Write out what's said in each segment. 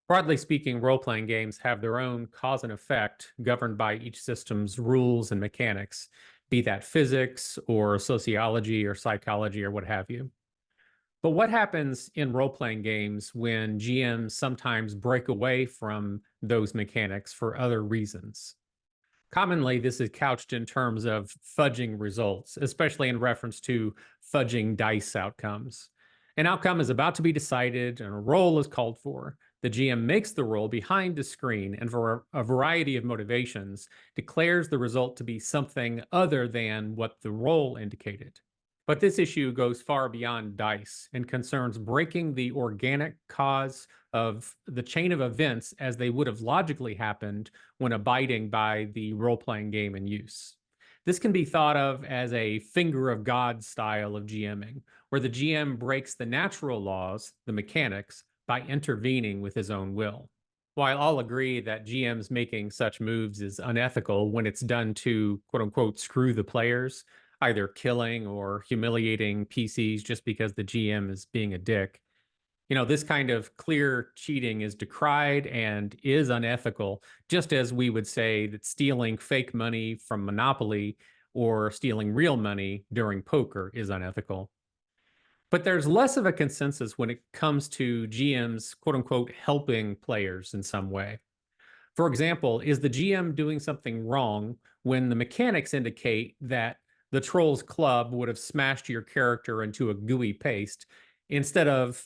Broadly speaking, role playing games have their own cause and effect governed by each system's rules and mechanics, be that physics or sociology or psychology or what have you. But what happens in role playing games when GMs sometimes break away from those mechanics for other reasons? Commonly, this is couched in terms of fudging results, especially in reference to fudging dice outcomes. An outcome is about to be decided and a roll is called for. The GM makes the roll behind the screen and, for a variety of motivations, declares the result to be something other than what the roll indicated. But this issue goes far beyond dice and concerns breaking the organic cause of the chain of events as they would have logically happened when abiding by the role playing game in use. This can be thought of as a finger of God style of GMing, where the GM breaks the natural laws, the mechanics, by intervening with his own will. While all agree that GMs making such moves is unethical when it's done to quote unquote screw the players, either killing or humiliating PCs just because the GM is being a dick, this kind of clear cheating is decried and is unethical, just as we would say that stealing fake money from Monopoly or stealing real money during poker is unethical. But there's less of a consensus when it comes to GMs, quote unquote, helping players in some way. For example, is the GM doing something wrong when the mechanics indicate that the Troll's Club would have smashed your character into a gooey paste instead of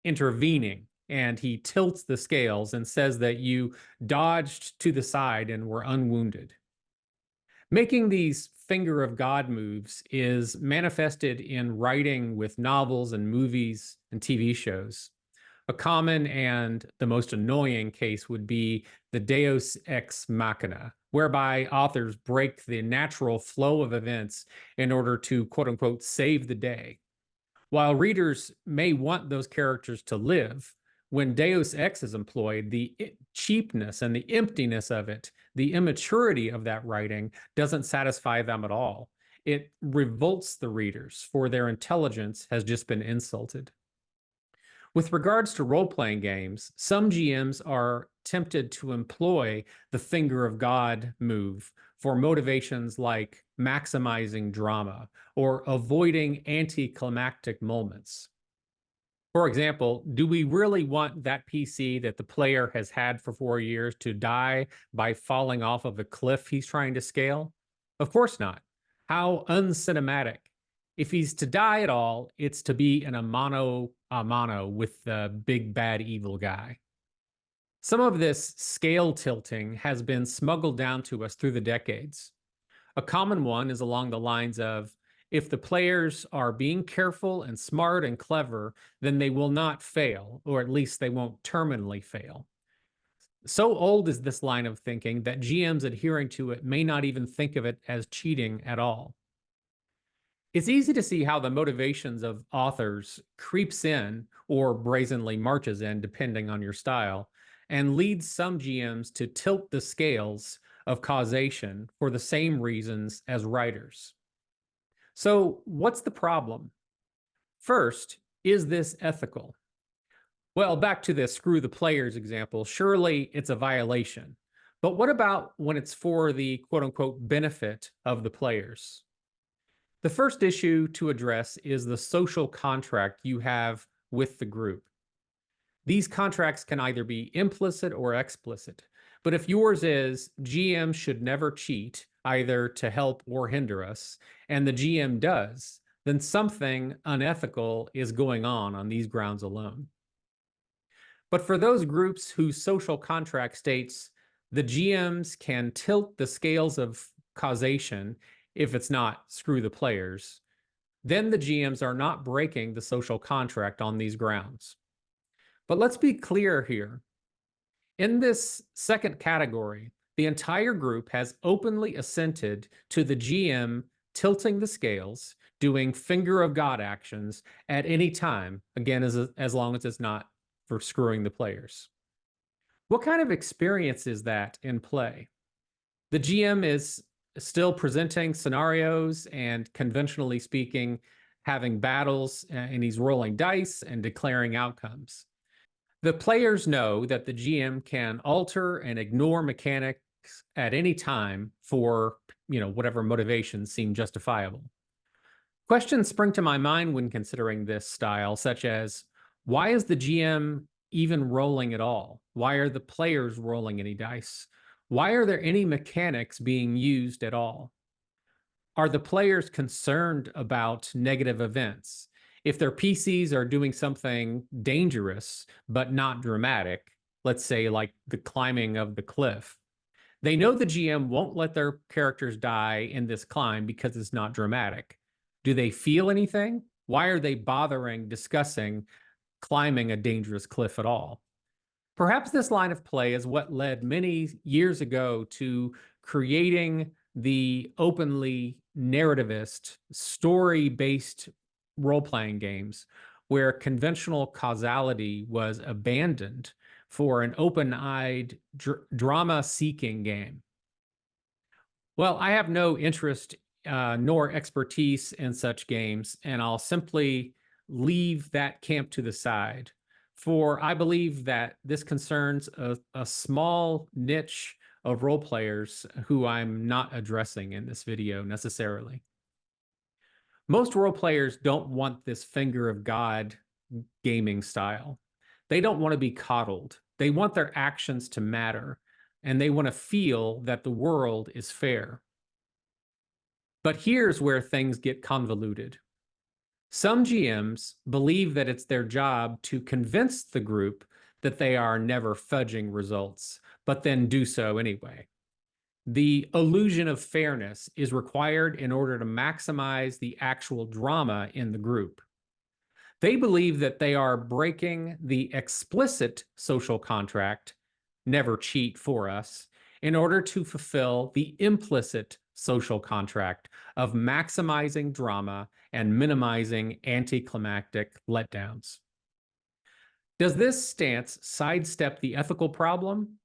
intervening? And he tilts the scales and says that you dodged to the side and were unwounded. Making these finger of God moves is manifested in writing with novels and movies and TV shows. A common and the most annoying case would be the Deus ex machina, whereby authors break the natural flow of events in order to quote unquote save the day. While readers may want those characters to live, when Deus Ex is employed, the cheapness and the emptiness of it, the immaturity of that writing doesn't satisfy them at all. It revolts the readers, for their intelligence has just been insulted. With regards to role playing games, some GMs are tempted to employ the finger of God move for motivations like maximizing drama or avoiding anticlimactic moments. For example, do we really want that PC that the player has had for 4 years to die by falling off of a cliff he's trying to scale? Of course not. How uncinematic. If he's to die at all, it's to be in a mano a mano with the big bad evil guy. Some of this scale tilting has been smuggled down to us through the decades. A common one is along the lines of, if the players are being careful and smart and clever, then they will not fail, or at least they won't terminally fail. So old is this line of thinking that GMs adhering to it may not even think of it as cheating at all. It's easy to see how the motivations of authors creeps in or brazenly marches in, depending on your style, and leads some GMs to tilt the scales of causation for the same reasons as writers. So, what's the problem? First, is this ethical? Well, back to the screw the players example, surely it's a violation. But what about when it's for the quote unquote benefit of the players? The first issue to address is the social contract you have with the group. These contracts can either be implicit or explicit, but if yours is GM should never cheat, either to help or hinder us, and the GM does, then something unethical is going on these grounds alone. But for those groups whose social contract states the GMs can tilt the scales of causation if it's not screw the players, then the GMs are not breaking the social contract on these grounds. But let's be clear here. In this second category, the entire group has openly assented to the GM tilting the scales, doing finger of God actions at any time, again, as long as it's not for screwing the players. What kind of experience is that in play? The GM is still presenting scenarios and, conventionally speaking, having battles, and he's rolling dice and declaring outcomes. The players know that the GM can alter and ignore mechanics at any time for, whatever motivations seem justifiable. Questions spring to my mind when considering this style, such as why is the GM even rolling at all? Why are the players rolling any dice? Why are there any mechanics being used at all? Are the players concerned about negative events? If their PCs are doing something dangerous but not dramatic, let's say like the climbing of the cliff, they know the GM won't let their characters die in this climb because it's not dramatic. Do they feel anything? Why are they bothering discussing climbing a dangerous cliff at all? Perhaps this line of play is what led many years ago to creating the openly narrativist, story based role playing games where conventional causality was abandoned for an open eyed drama seeking game. Well, I have no interest nor expertise in such games, and I'll simply leave that camp to the side. For I believe that this concerns a small niche of role players who I'm not addressing in this video necessarily. Most role players don't want this finger of God gaming style. They don't want to be coddled. They want their actions to matter, and they want to feel that the world is fair. But here's where things get convoluted. Some GMs believe that it's their job to convince the group that they are never fudging results, but then do so anyway. The illusion of fairness is required in order to maximize the actual drama in the group. They believe that they are breaking the explicit social contract, never cheat for us, in order to fulfill the implicit social contract of maximizing drama and minimizing anticlimactic letdowns. Does this stance sidestep the ethical problem?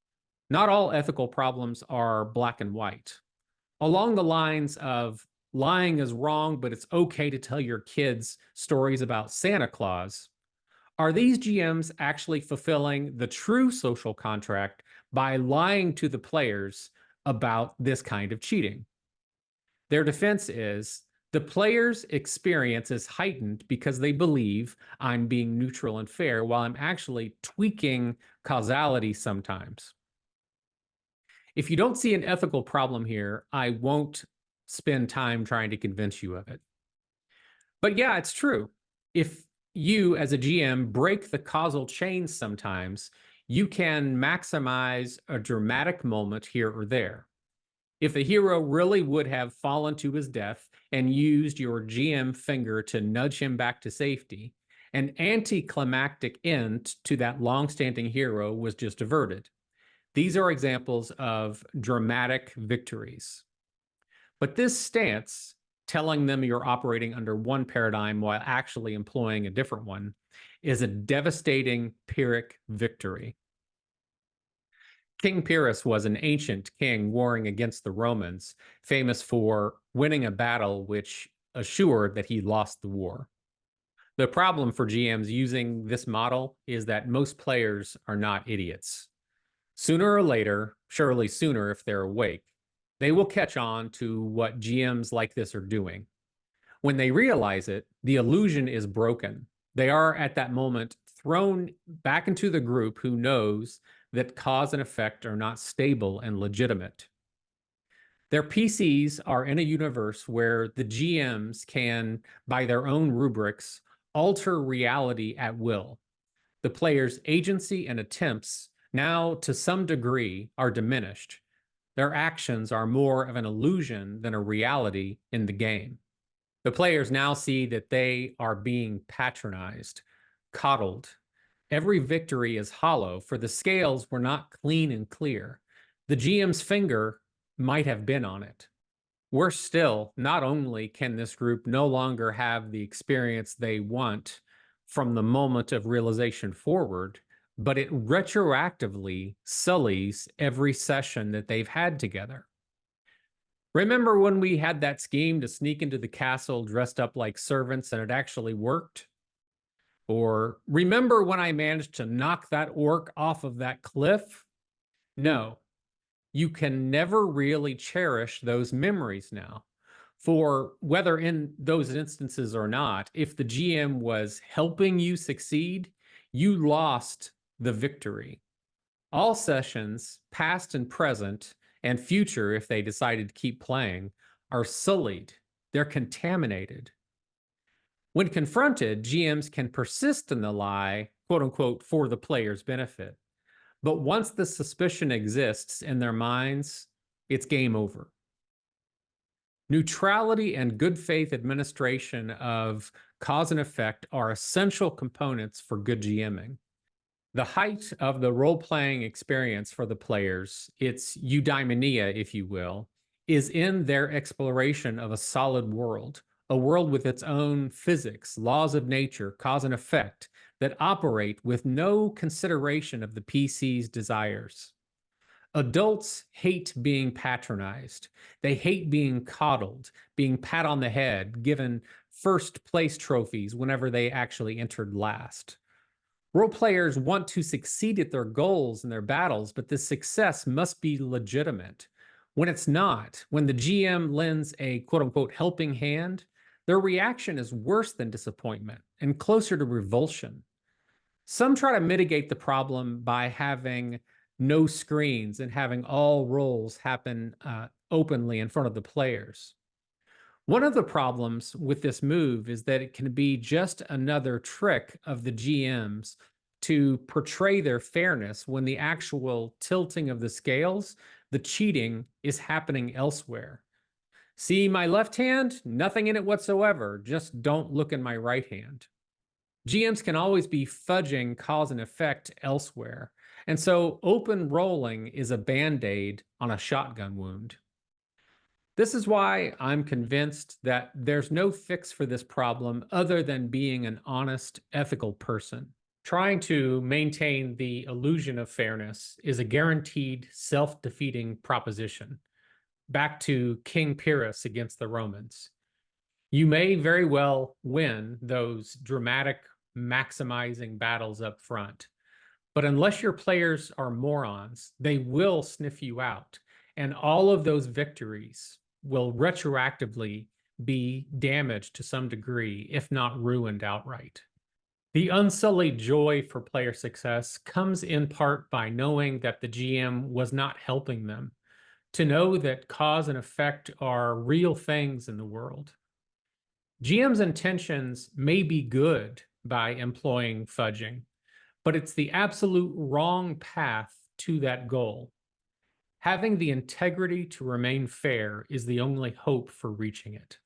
Not all ethical problems are black and white. Along the lines of lying is wrong, but it's okay to tell your kids stories about Santa Claus, are these GMs actually fulfilling the true social contract by lying to the players about this kind of cheating? Their defense is the player's experience is heightened because they believe I'm being neutral and fair while I'm actually tweaking causality sometimes. If you don't see an ethical problem here, I won't spend time trying to convince you of it. But yeah, it's true. If you as a GM break the causal chain sometimes, you can maximize a dramatic moment here or there. If the hero really would have fallen to his death and used your GM finger to nudge him back to safety, an anticlimactic end to that long-standing hero was just averted. These are examples of dramatic victories. But this stance, telling them you're operating under one paradigm while actually employing a different one, is a devastating Pyrrhic victory. King Pyrrhus was an ancient king warring against the Romans, famous for winning a battle which assured that he lost the war. The problem for GMs using this model is that most players are not idiots. Sooner or later, surely sooner if they're awake, they will catch on to what GMs like this are doing. When they realize it, the illusion is broken. They are at that moment thrown back into the group who knows that cause and effect are not stable and legitimate. Their PCs are in a universe where the GMs can, by their own rubrics, alter reality at will. The player's agency and attempts now, to some degree, are diminished. Their actions are more of an illusion than a reality in the game. The players now see that they are being patronized, coddled. Every victory is hollow, for the scales were not clean and clear. The GM's finger might have been on it. Worse still, not only can this group no longer have the experience they want from the moment of realization forward, but it retroactively sullies every session that they've had together. Remember when we had that scheme to sneak into the castle dressed up like servants and it actually worked? Or remember when I managed to knock that orc off of that cliff? No, you can never really cherish those memories now. For whether in those instances or not, if the GM was helping you succeed, you lost the victory. All sessions, past and present, and future, if they decided to keep playing, are sullied. They're contaminated. When confronted, GMs can persist in the lie, quote unquote, for the player's benefit. But once the suspicion exists in their minds, it's game over. Neutrality and good faith administration of cause and effect are essential components for good GMing. The height of the role playing experience for the players, its eudaimonia, if you will, is in their exploration of a solid world, a world with its own physics, laws of nature, cause and effect that operate with no consideration of the PC's desires. Adults hate being patronized. They hate being coddled, being pat on the head, given first place trophies whenever they actually entered last. Role players want to succeed at their goals and their battles, but this success must be legitimate. When it's not, when the GM lends a quote unquote helping hand, their reaction is worse than disappointment and closer to revulsion. Some try to mitigate the problem by having no screens and having all roles happen openly in front of the players. One of the problems with this move is that it can be just another trick of the GMs to portray their fairness when the actual tilting of the scales, the cheating, is happening elsewhere. See my left hand? Nothing in it whatsoever. Just don't look in my right hand. GMs can always be fudging cause and effect elsewhere. And so open rolling is a band aid on a shotgun wound. This is why I'm convinced that there's no fix for this problem other than being an honest, ethical person. Trying to maintain the illusion of fairness is a guaranteed self-defeating proposition. Back to King Pyrrhus against the Romans. You may very well win those dramatic maximizing battles up front, but unless your players are morons, they will sniff you out. And all of those victories will retroactively be damaged to some degree, if not ruined outright. The unsullied joy for player success comes in part by knowing that the GM was not helping them, to know that cause and effect are real things in the world. GM's intentions may be good by employing fudging, but it's the absolute wrong path to that goal. Having the integrity to remain fair is the only hope for reaching it.